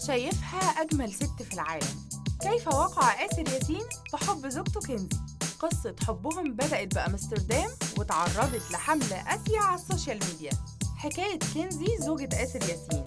شايفها أجمل ست في العالم. كيف وقع آسر ياسين في حب زوجته كنزي؟ قصة حبهم بدأت بأمستردام وتعرضت لحملة قاسية على السوشيال ميديا. حكاية كنزي زوجة آسر ياسين.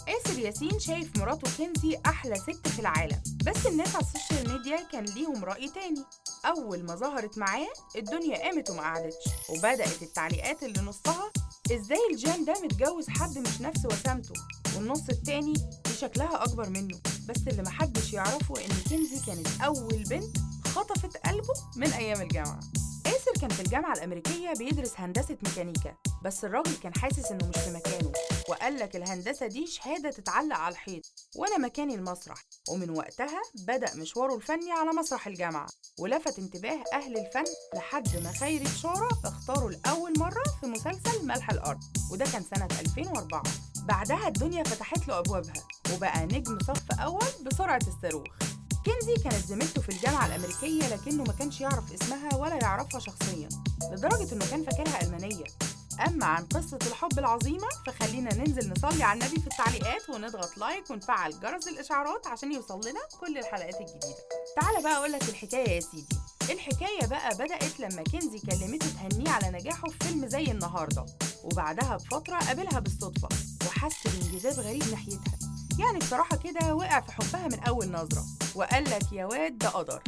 آسر ياسين شايف مراته كنزي أحلى ست في العالم، بس الناس على السوشيال ميديا كان ليهم رأي تاني. أول ما ظهرت معاه الدنيا قامت وما قعدتش، وبدأت التعليقات اللي نصها إزاي الجان ده متجوز حد مش نفس وسامته، والنص التاني دي شكلها أكبر منه. بس اللي محدش يعرفه إن كنزي كانت أول بنت خطفت قلبه من أيام الجامعة. آسر كان في الجامعة الأمريكية بيدرس هندسة ميكانيكا، بس الراجل كان حاسس إنه مش في مكانه، وقالك الهندسة دي شهادة تتعلق على الحيط وأنا مكاني المسرح. ومن وقتها بدأ مشواره الفني على مسرح الجامعة، ولفت انتباه أهل الفن لحد ما خيري بشارة اختاروا لأول مرة في مسلسل ملح الأرض، وده كان سنة 2004. بعدها الدنيا فتحت له أبوابها وبقى نجم صف أول بسرعة الصاروخ. كنزي كانت زميلته في الجامعة الأمريكية، لكنه ما كانش يعرف اسمها ولا يعرفها شخصياً، لدرجة إنه كان فاكرها ألمانية. أما عن قصة الحب العظيمة فخلينا ننزل نصلي على النبي في التعليقات ونضغط لايك ونفعل جرس الإشعارات عشان يوصل لنا كل الحلقات الجديدة. تعال بقى أقولك الحكاية يا سيدي. الحكاية بقى بدأت لما كنزي كلمته تهنيه على نجاحه في فيلم زي النهاردة، وبعدها بفترة قابلها بالصدفة وحس بانجذاب غريب ناحيتها. يعني بصراحة كده وقع في حبها من أول نظرة، وقالك يا واد ده قدر.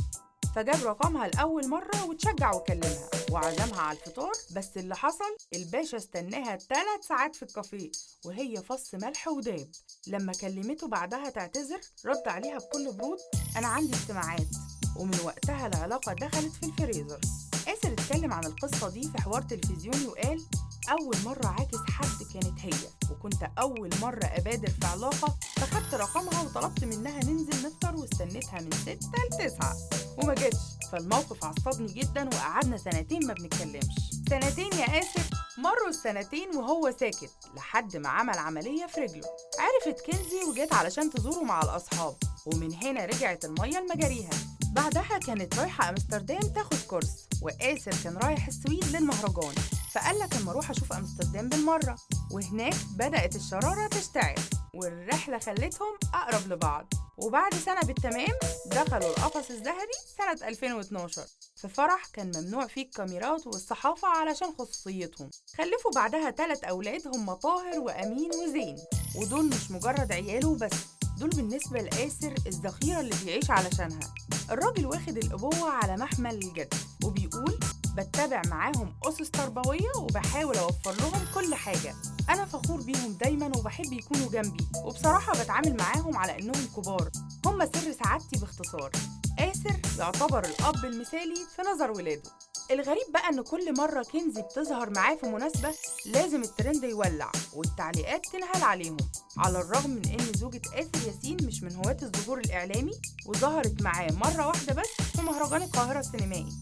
فجاب رقمها لأول مرة وتشجع وكلمها وعزمها على الفطار. بس اللي حصل الباشا استناها 3 ساعات في الكافيه وهي فص ملح وداب. لما كلمته بعدها تعتذر رد عليها بكل برود أنا عندي اجتماعات، ومن وقتها العلاقة دخلت في الفريزر. آسر اتكلم عن القصة دي في حوار تلفزيوني وقال أول مرة عاكس حد كانت هي، وكنت أول مرة أبادر في علاقة، فخدت رقمها وطلبت منها ننزل نفطر واستنيتها من 6 ل9 وما جتش. فالموقف عصبني جدا وقعدنا 2 ما بنتكلمش. 2 يا آسر. مروا السنتين وهو ساكت لحد ما عمل عملية في رجله. عرفت كنزي وجت علشان تزوره مع الأصحاب، ومن هنا رجعت المية لمجاريها. بعدها كانت رايحة أمستردام تاخد كورس، وآسر كان رايح السويد للمهرجان، فقالك اما اروح اشوف امستردام بالمرة. وهناك بدأت الشرارة تشتعل والرحلة خلتهم أقرب لبعض. وبعد سنة بالتمام دخلوا القفص الذهبي سنة 2012 في فرح كان ممنوع فيه الكاميرات والصحافة علشان خصوصيتهم. خلفوا بعدها 3 أولاد هم طاهر وأمين وزين، ودول مش مجرد عياله بس، دول بالنسبة لآسر الذخيرة اللي بيعيش علشانها. الراجل واخد الأبوة على محمل الجد، وبيقول بتبع معاهم أسس تربوية وبحاول أوفر لهم كل حاجة. أنا فخور بيهم دايما وبحب يكونوا جنبي، وبصراحة بتعامل معاهم على إنهم كبار، هم سر سعادتي باختصار. آسر يعتبر الأب المثالي في نظر ولاده. الغريب بقى إن كل مرة كنزي بتظهر معاه في مناسبة لازم الترند يولع والتعليقات تنهال عليهم، على الرغم من إن زوجة آسر ياسين مش من هواة الظهور الإعلامي، وظهرت معاه مرة واحدة بس في مهرجان القاهرة السينمائي،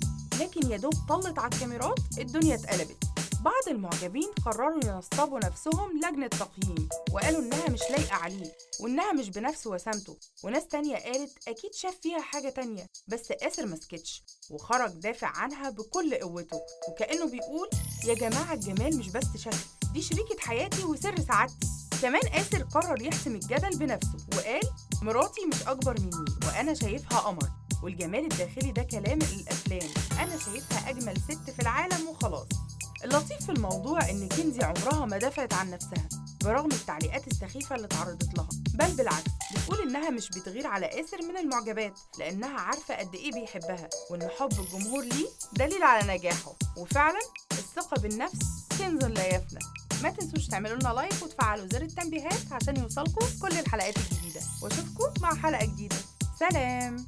لكن يدوب طلت على الكاميرات الدنيا اتقلبت. بعض المعجبين قرروا ينصبوا نفسهم لجنة تقييم وقالوا إنها مش لايقة عليه وإنها مش بنفس وسامته، وناس تانية قالت أكيد شاف فيها حاجة تانية. بس آسر مسكتش وخرج دافع عنها بكل قوته، وكأنه بيقول يا جماعة الجمال مش بس شكل، دي شريكة حياتي وسر سعادتي. كمان آسر قرر يحسم الجدل بنفسه وقال مراتي مش أكبر مني وأنا شايفها قمر، والجمال الداخلي ده كلام الأفلام، أنا شايفها أجمل ست في العالم وخلاص. اللطيف في الموضوع إن كنزي عمرها ما دافعت عن نفسها برغم التعليقات السخيفة اللي اتعرضت لها، بل بالعكس بتقول إنها مش بتغير على آسر من المعجبات، لأنها عارفة قد إيه بيحبها، وإن حب الجمهور ليه دليل على نجاحه. وفعلا الثقة بالنفس كنز لا يفنى. ما تنسوش تعملوا لنا لايك وتفعلوا زر التنبيهات عشان يوصلكم كل الحلقات الجديدة، واشوفكم مع حلقة جديدة. سلام.